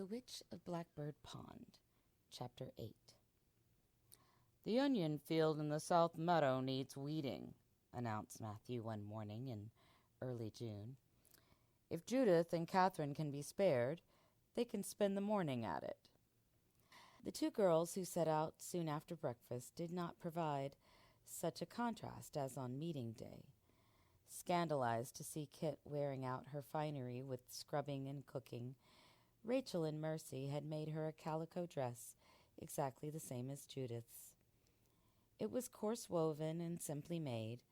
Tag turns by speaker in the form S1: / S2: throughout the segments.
S1: The Witch of Blackbird Pond, Chapter 8. "The onion field in the south meadow needs weeding," announced Matthew one morning in early June. "If Judith and Catherine can be spared, they can spend the morning at it." The two girls who set out soon after breakfast did not provide such a contrast as on meeting day. Scandalized to see Kit wearing out her finery with scrubbing and cooking, Rachel and Mercy had made her a calico dress exactly the same as Judith's. It was coarse woven and simply made,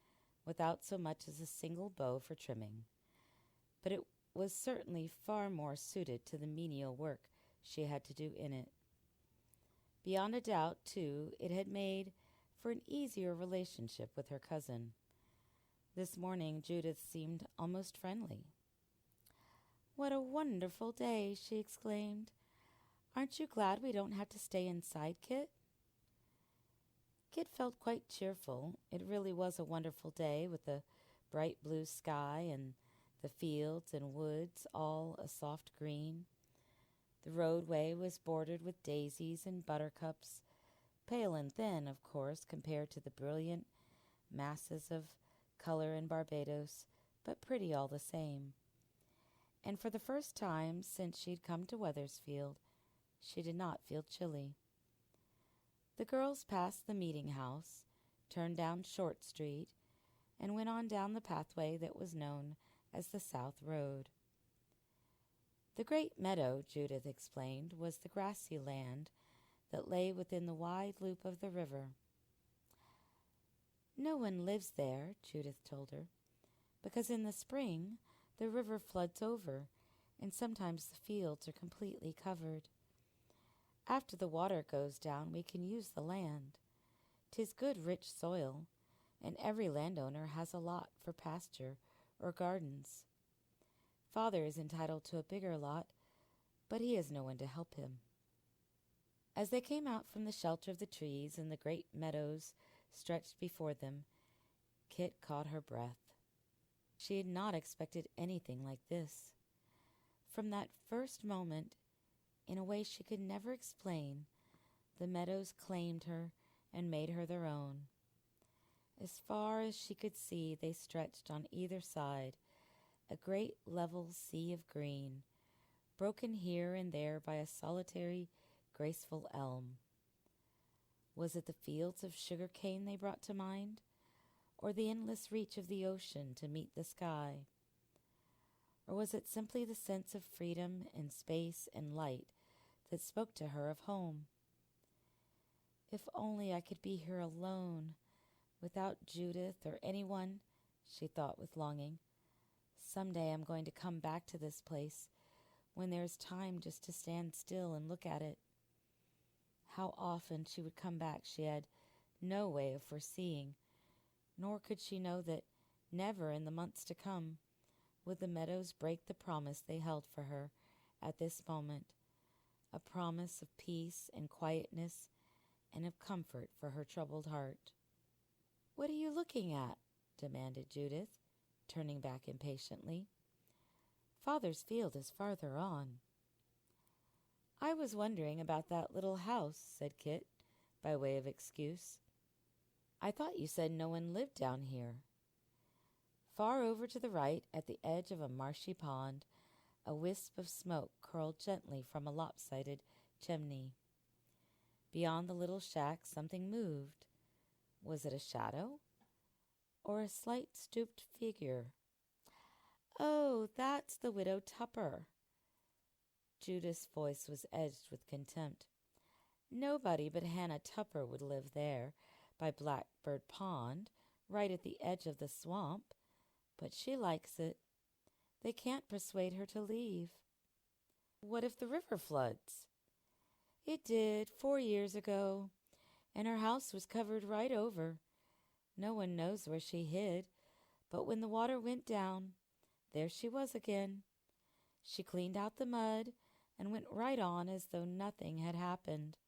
S1: without so much as a single bow for trimming, but it was certainly far more suited to the menial work she had to do in it. Beyond a doubt, too, it had made for an easier relationship with her cousin. This morning Judith seemed almost friendly. "What a wonderful day!" she exclaimed. "Aren't you glad we don't have to stay inside, Kit?" Kit felt quite cheerful. It really was a wonderful day, with the bright blue sky and the fields and woods all a soft green. The roadway was bordered with daisies and buttercups, pale and thin, of course, compared to the brilliant masses of color in Barbados, but pretty all the same. And for the first time since she'd come to Wethersfield, she did not feel chilly. The girls passed the meeting house, turned down Short Street, and went on down the pathway that was known as the South Road. The great meadow, Judith explained, was the grassy land that lay within the wide loop of the river. "No one lives there," Judith told her, "because in the spring the river floods over, and sometimes the fields are completely covered. After the water goes down, we can use the land. 'Tis good, rich soil, and every landowner has a lot for pasture or gardens. Father is entitled to a bigger lot, but he has no one to help him." As they came out from the shelter of the trees and the great meadows stretched before them, Kit caught her breath. She had not expected anything like this. From that first moment, in a way she could never explain, the meadows claimed her and made her their own. As far as she could see, they stretched on either side, a great level sea of green, broken here and there by a solitary, graceful elm. Was it the fields of sugar cane they brought to mind, or the endless reach of the ocean to meet the sky? Or was it simply the sense of freedom and space and light that spoke to her of home? "If only I could be here alone, without Judith or anyone," she thought with longing. "Some day I'm going to come back to this place, when there is time just to stand still and look at it." How often she would come back she had no way of foreseeing, nor could she know that never in the months to come would the meadows break the promise they held for her at this moment, a promise of peace and quietness and of comfort for her troubled heart. "What are you looking at?" demanded Judith, turning back impatiently. "Father's field is farther on." "I was wondering about that little house," said Kit, by way of excuse. "I thought you said no one lived down here." Far over to the right, at the edge of a marshy pond, a wisp of smoke curled gently from a lopsided chimney. Beyond the little shack something moved. Was it a shadow, or a slight stooped figure? "Oh, that's the Widow Tupper." Judith's voice was edged with contempt. "Nobody but Hannah Tupper would live there, by Blackbird Pond, right at the edge of the swamp, but she likes it. They can't persuade her to leave." "What if the river floods?" "It did 4 years ago, and her house was covered right over. No one knows where she hid, but when the water went down, there she was again. She cleaned out the mud and went right on as though nothing had happened.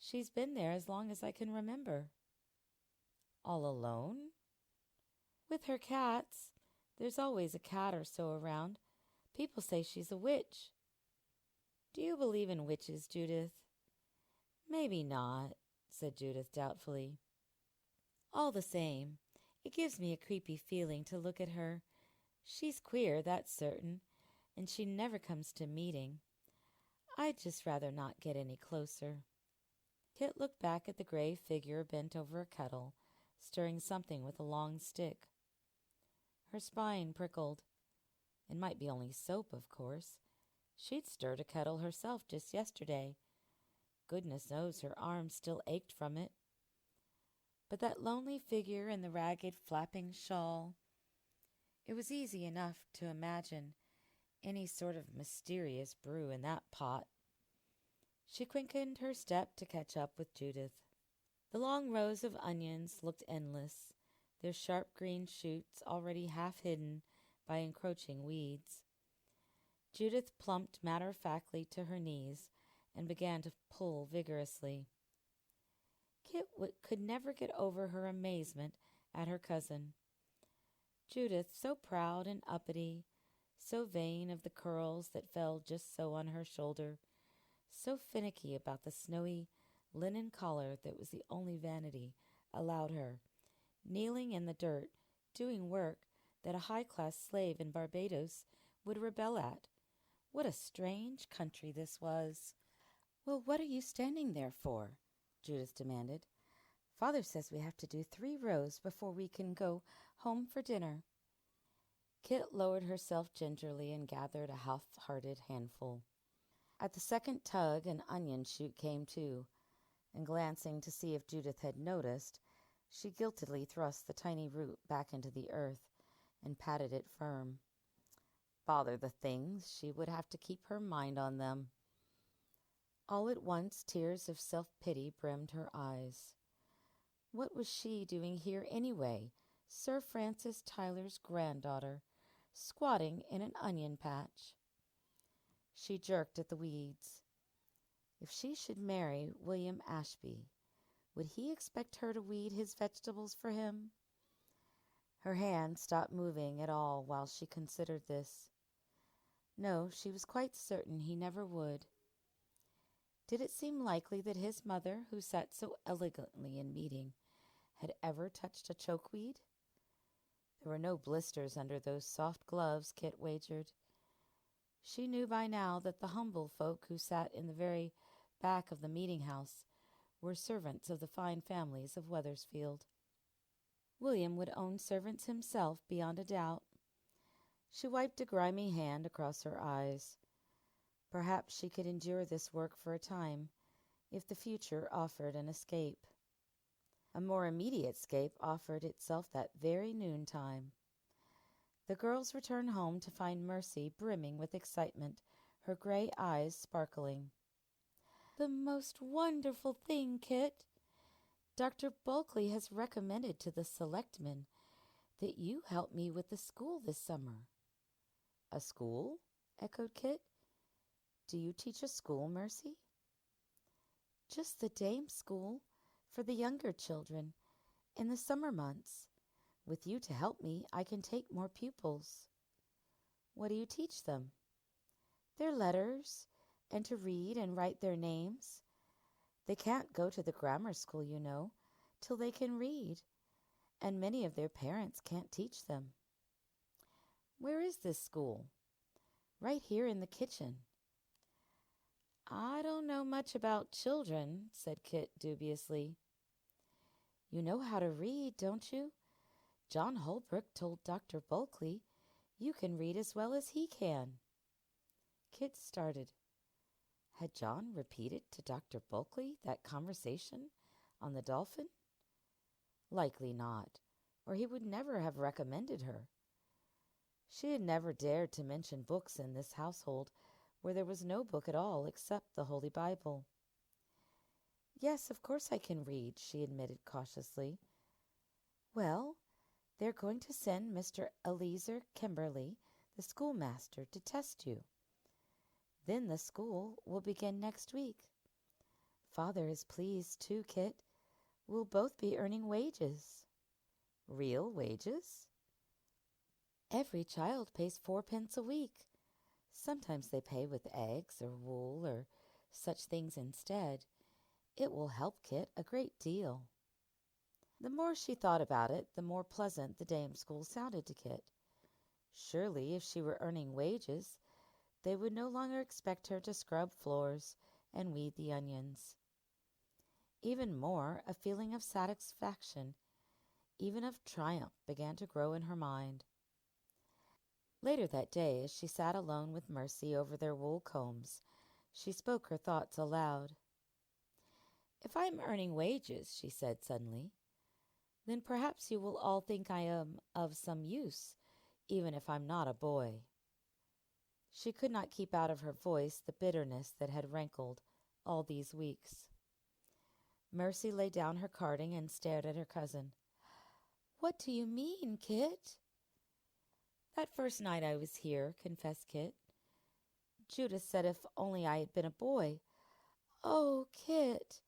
S1: She's been there as long as I can remember." "All alone?" "With her cats. There's always a cat or so around. People say she's a witch." Do you believe in witches, Judith? Maybe not, said Judith doubtfully. All the same, it gives me a creepy feeling to look at her. She's queer, that's certain, and she never comes to meeting. I'd just rather not get any closer. Kit looked back at the gray figure bent over a kettle, stirring something with a long stick. Her spine prickled. It might be only soap, of course. She'd stirred a kettle herself just yesterday. Goodness knows her arms still ached from it. But that lonely figure in the ragged, flapping shawl, it was easy enough to imagine any sort of mysterious brew in that pot. She quickened her step to catch up with Judith. The long rows of onions looked endless, their sharp green shoots already half hidden by encroaching weeds. Judith plumped matter-of-factly to her knees and began to pull vigorously. Kit could never get over her amazement at her cousin. Judith, so proud and uppity, so vain of the curls that fell just so on her shoulder, so finicky about the snowy linen collar that was the only vanity allowed her, kneeling in the dirt, doing work that a high-class slave in Barbados would rebel at. What a strange country this was. "Well, what are you standing there for?" Judith demanded. "Father says we have to do 3 rows before we can go home for dinner." Kit lowered herself gingerly and gathered a half-hearted handful. At the second tug, an onion shoot came too, and glancing to see if Judith had noticed, she guiltily thrust the tiny root back into the earth and patted it firm. Bother the things, she would have to keep her mind on them. All at once, tears of self-pity brimmed her eyes. What was she doing here anyway, Sir Francis Tyler's granddaughter, squatting in an onion patch? She jerked at the weeds. If she should marry William Ashby, would he expect her to weed his vegetables for him? Her hand stopped moving at all while she considered this. No, she was quite certain he never would. Did it seem likely that his mother, who sat so elegantly in meeting, had ever touched a chokeweed? There were no blisters under those soft gloves, Kit wagered. She knew by now that the humble folk who sat in the very back of the meeting-house were servants of the fine families of Wethersfield. William would own servants himself, beyond a doubt. She wiped a grimy hand across her eyes. Perhaps she could endure this work for a time, if the future offered an escape. A more immediate escape offered itself that very noontime. The girls returned home to find Mercy brimming with excitement, her gray eyes sparkling. "The most wonderful thing, Kit! Dr. Bulkley has recommended to the selectmen that you help me with the school this summer." "A school?" echoed Kit. "Do you teach a school, Mercy?" "Just the dame school for the younger children in the summer months. With you to help me, I can take more pupils." "What do you teach them?" "Their letters, and to read and write their names. They can't go to the grammar school, you know, till they can read, and many of their parents can't teach them." "Where is this school?" "Right here in the kitchen." "I don't know much about children," said Kit dubiously. "You know how to read, don't you? John Holbrook told Dr. Bulkley you can read as well as he can." Kit started. Had John repeated to Dr. Bulkley that conversation on the Dolphin? Likely not, or he would never have recommended her. She had never dared to mention books in this household where there was no book at all except the Holy Bible. "Yes, of course I can read," she admitted cautiously. "Well, they're going to send Mr. Eleazer Kimberly, the schoolmaster, to test you. Then the school will begin next week. Father is pleased too, Kit. We'll both be earning wages." "Real wages?" "Every child pays 4 pence a week. Sometimes they pay with eggs or wool or such things instead. It will help Kit a great deal." The more she thought about it, the more pleasant the dame school sounded to Kit. Surely, if she were earning wages, they would no longer expect her to scrub floors and weed the onions. Even more, a feeling of satisfaction, even of triumph, began to grow in her mind. Later that day, as she sat alone with Mercy over their wool combs, she spoke her thoughts aloud. "If I am earning wages," she said suddenly, "then perhaps you will all think I am of some use, even if I'm not a boy." She could not keep out of her voice the bitterness that had rankled all these weeks. Mercy laid down her carding and stared at her cousin. "What do you mean, Kit?" "That first night I was here," confessed Kit, "Judith said if only I had been a boy." "Oh, Kit!"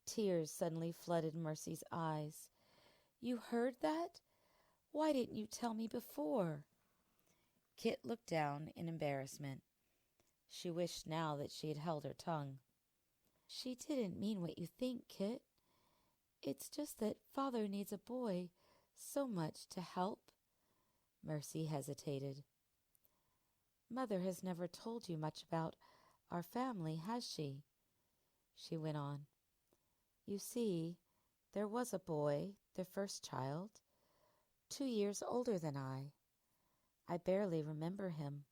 S1: Tears suddenly flooded Mercy's eyes. "You heard that? Why didn't you tell me before?" Kit looked down in embarrassment. She wished now that she had held her tongue. "She didn't mean what you think, Kit. It's just that Father needs a boy so much to help." Mercy hesitated. "Mother has never told you much about our family, has she?" She went on. "You see, there was a boy, their first child, 2 years older than I. I barely remember him.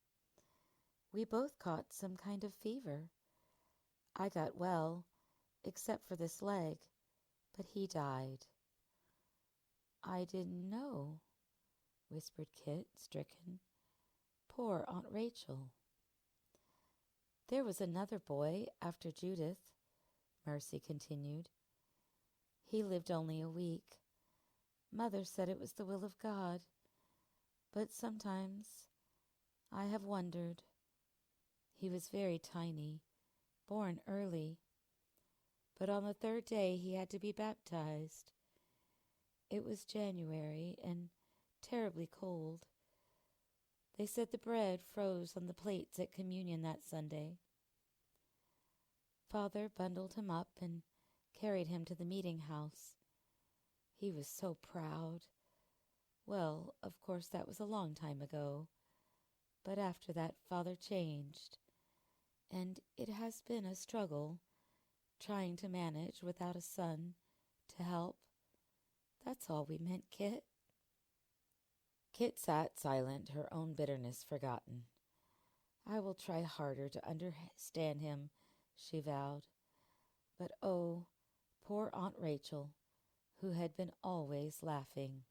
S1: We both caught some kind of fever. I got well, except for this leg, but he died." "I didn't know," whispered Kit, stricken. "Poor Aunt Rachel." "There was another boy after Judith," Mercy continued. "He lived only a week. Mother said it was the will of God, but sometimes I have wondered. He was very tiny, born early, but on the 3rd day he had to be baptized. It was January and terribly cold. They said the bread froze on the plates at communion that Sunday. Father bundled him up and carried him to the meeting house. He was so proud. Well, of course that was a long time ago, but after that Father changed, and it has been a struggle trying to manage without a son to help. That's all we meant, Kit." Kit sat silent, her own bitterness forgotten. "I will try harder to understand him," she vowed. But oh, poor Aunt Rachel, who had been always laughing.